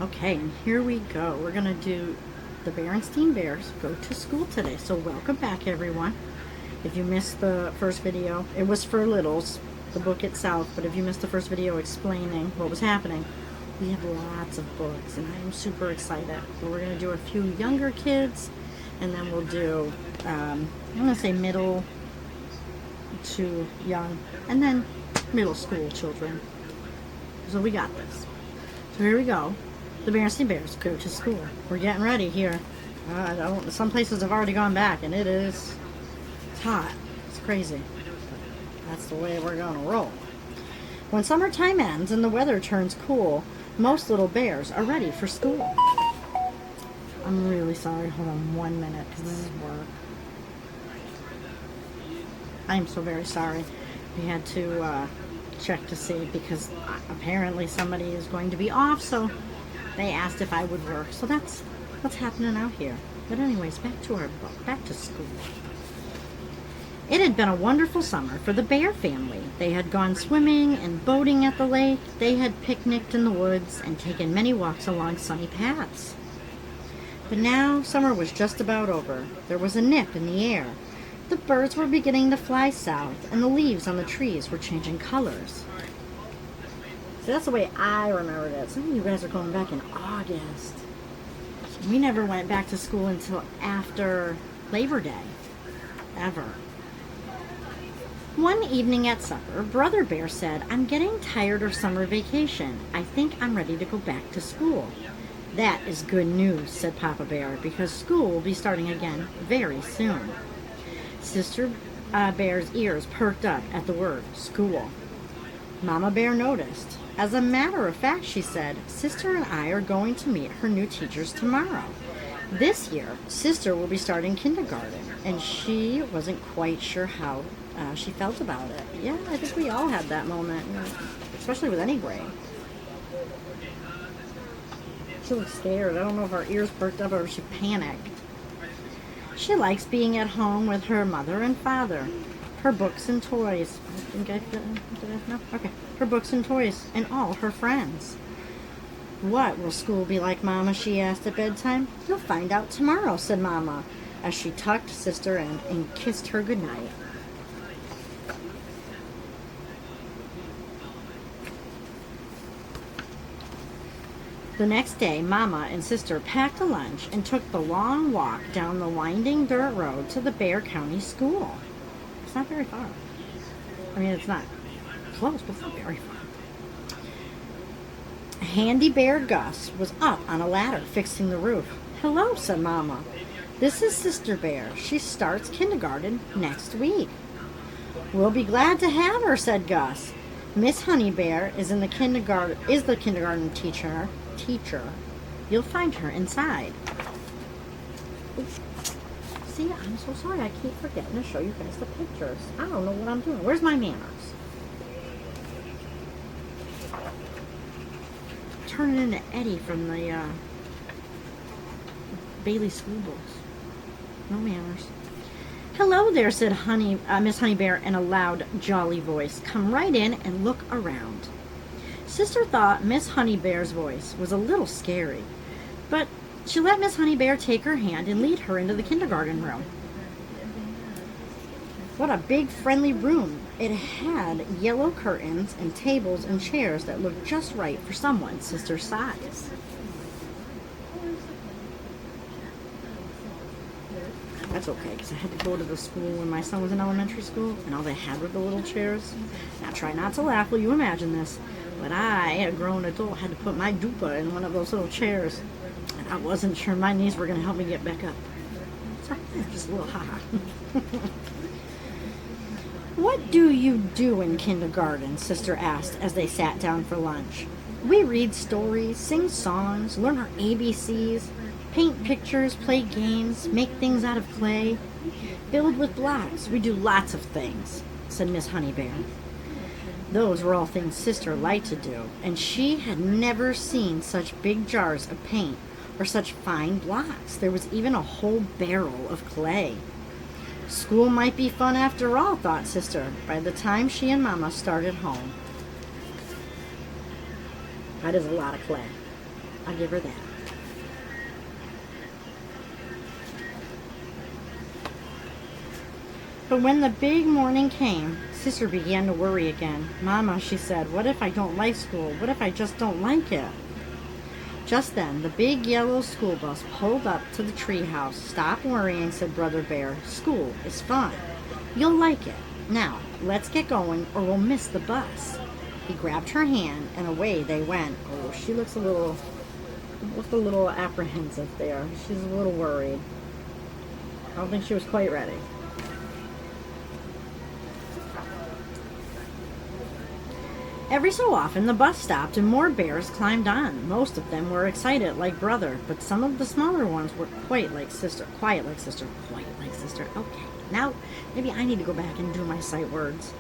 Okay, and here we go. We're going to do the Berenstain Bears Go to School today. So welcome back, everyone. If you missed the first video, it was for littles, the book itself, but if you missed the first video explaining what was happening, we have lots of books, and I am super excited. So we're going to do a few younger kids, and then we'll do, I'm going to say middle to young, and then middle school children. So we got this. So here we go. The Berenstain Bears Go to School. We're getting ready here. Some places have already gone back, and it's hot. It's crazy. But that's the way we're going to roll. When summertime ends and the weather turns cool, most little bears are ready for school. I'm really sorry. Hold on 1 minute, because this is work. I am so very sorry. We had to check to see, because apparently somebody is going to be off, so they asked if I would work. So that's what's happening out here. But anyways, back to our book, back to school. It had been a wonderful summer for the Bear family. They had gone swimming and boating at the lake. They had picnicked in the woods and taken many walks along sunny paths. But now summer was just about over. There was a nip in the air. The birds were beginning to fly south, and the leaves on the trees were changing colors. So that's the way I remembered it. Some of you guys are going back in August. We never went back to school until after Labor Day. Ever. One evening at supper, Brother Bear said, "I'm getting tired of summer vacation. I think I'm ready to go back to school." "That is good news," said Papa Bear, "because school will be starting again very soon." Sister Bear's ears perked up at the word school. Mama Bear noticed. "As a matter of fact," she said, "Sister and I are going to meet her new teachers tomorrow. This year, Sister will be starting kindergarten," and she wasn't quite sure how she felt about it. Yeah, I think we all had that moment, especially with any grade. She looked scared. I don't know if her ears perked up or if she panicked. She likes being at home with her mother and father, her books and toys. Did I know? Okay. Her books and toys, and all her friends. "What will school be like, Mama?" she asked at bedtime. "You'll find out tomorrow," said Mama, as she tucked Sister in and kissed her goodnight. The next day, Mama and Sister packed a lunch and took the long walk down the winding dirt road to the Bear County School. It's not very far. I mean, it's not close, but it's not very far. Handy Bear Gus was up on a ladder fixing the roof. "Hello," said Mama. "This is Sister Bear. She starts kindergarten next week." "We'll be glad to have her," said Gus. "Miss Honey Bear is the kindergarten teacher. You'll find her inside." See, I'm so sorry. I keep forgetting to show you guys the pictures. I don't know what I'm doing. Where's my manners? Turning into Eddie from the Bailey School Books. No manners. "Hello there," said Miss Honey Bear in a loud, jolly voice. "Come right in and look around." Sister thought Miss Honey Bear's voice was a little scary, but she let Miss Honey Bear take her hand and lead her into the kindergarten room. What a big, friendly room. It had yellow curtains and tables and chairs that looked just right for someone Sister's size. That's okay, because I had to go to the school when my son was in elementary school, and all they had were the little chairs. Now, try not to laugh while you imagine this, but I, a grown adult, had to put my dupa in one of those little chairs, and I wasn't sure my knees were going to help me get back up. So, just a little ha-ha. "What do you do in kindergarten?" Sister asked as they sat down for lunch. "We read stories, sing songs, learn our ABCs, paint pictures, play games, make things out of clay, build with blocks. We do lots of things," said Miss Honey Bear. Those were all things Sister liked to do, and she had never seen such big jars of paint or such fine blocks. There was even a whole barrel of clay. School might be fun after all, thought Sister, by the time she and Mama started home. That is a lot of clay. I'll give her that. But when the big morning came, Sister began to worry again. Mama, she said, what if I don't like school? What if I just don't like it? Just then, the big yellow school bus pulled up to the treehouse. Stop worrying, said Brother Bear. School is fun. You'll like it. Now, let's get going or we'll miss the bus. He grabbed her hand and away they went. Oh, she looks a little apprehensive there. She's a little worried. I don't think she was quite ready. Every so often, the bus stopped and more bears climbed on. Most of them were excited like Brother, but some of the smaller ones were quiet like Sister. Okay, now maybe I need to go back and do my sight words.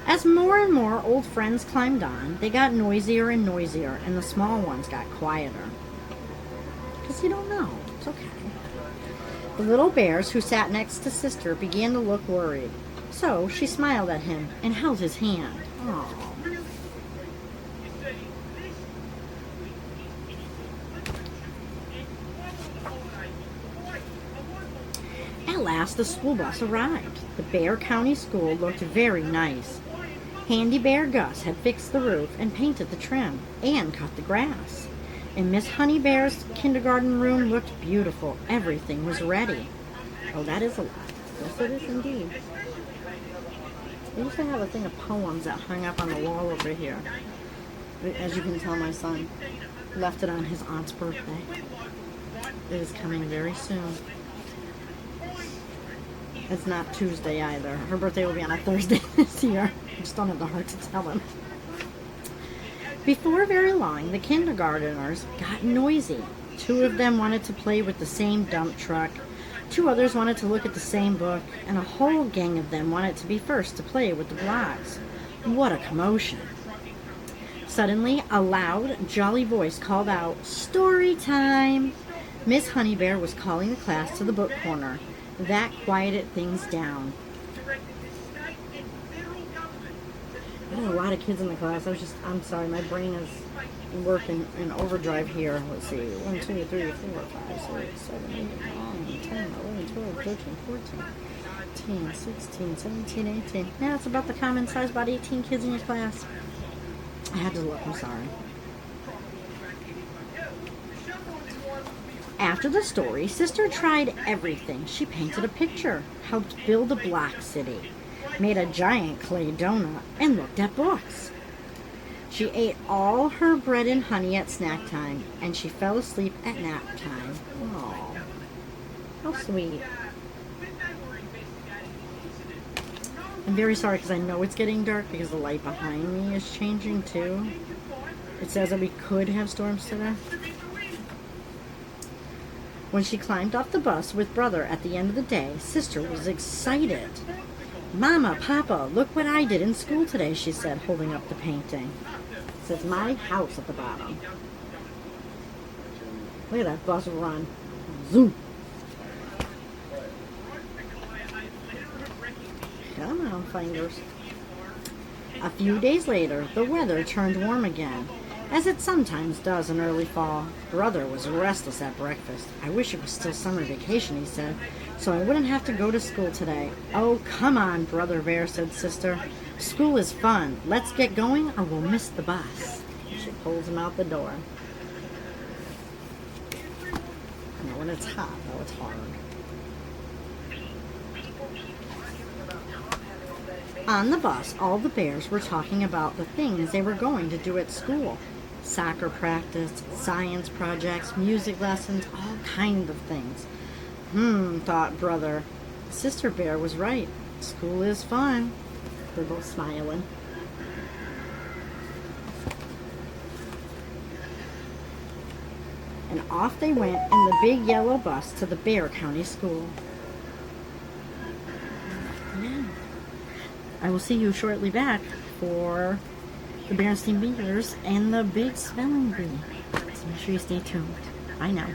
As more and more old friends climbed on, they got noisier and noisier, and the small ones got quieter. Because you don't know. It's okay. The little bears who sat next to Sister began to look worried. So she smiled at him and held his hand. Aww. At last, the school bus arrived. The Bear County School looked very nice. Handy Bear Gus had fixed the roof and painted the trim and cut the grass. And Miss Honey Bear's kindergarten room looked beautiful. Everything was ready. Oh, that is a lot. Yes, it is indeed. I used to have a thing of poems that hung up on the wall over here. As you can tell, my son left it on his aunt's birthday. It is coming very soon. It's not Tuesday either. Her birthday will be on a Thursday this year. I just don't have the heart to tell him. Before very long, the kindergarteners got noisy. 2 of them wanted to play with the same dump truck. 2 others wanted to look at the same book, and a whole gang of them wanted to be first to play with the blocks. What a commotion. Suddenly, a loud, jolly voice called out, "Story time!" Miss Honeybear was calling the class to the book corner. That quieted things down. I had a lot of kids in the class. I'm sorry, my brain is working in overdrive here. Let's see, 1, 2, 3, 4, 5, 6, 7, 8, 9, 10, 11, 12, 13, 14, 15, 16, 17, 18. Yeah, it's about the common size, about 18 kids in your class. I had to look, I'm sorry. After the story, Sister tried everything. She painted a picture, helped build a block city, made a giant clay donut, and looked at books. She ate all her bread and honey at snack time, and she fell asleep at nap time. Oh, how sweet. I'm very sorry because I know it's getting dark because the light behind me is changing too. It says that we could have storms today. When she climbed off the bus with Brother at the end of the day, Sister was excited. "Mama, Papa, look what I did in school today," she said, holding up the painting. It says "My House" at the bottom. Look at that bus run. Zoom. Come on, fingers. A few days later, the weather turned warm again, as it sometimes does in early fall. Brother was restless at breakfast. "I wish it was still summer vacation," he said, "so I wouldn't have to go to school today." "Oh, come on, Brother Bear," said Sister. "School is fun. Let's get going or we'll miss the bus." She pulls him out the door. Now, when it's hot, though, it's hard. On the bus, all the bears were talking about the things they were going to do at school. Soccer practice, science projects, music lessons, all kinds of things. Thought Brother. Sister Bear was right. School is fun. They're both smiling. And off they went in the big yellow bus to the Bear County School. Yeah. I will see you shortly back for the Berenstain Bears and the big spelling bee. So make sure you stay tuned. Bye now.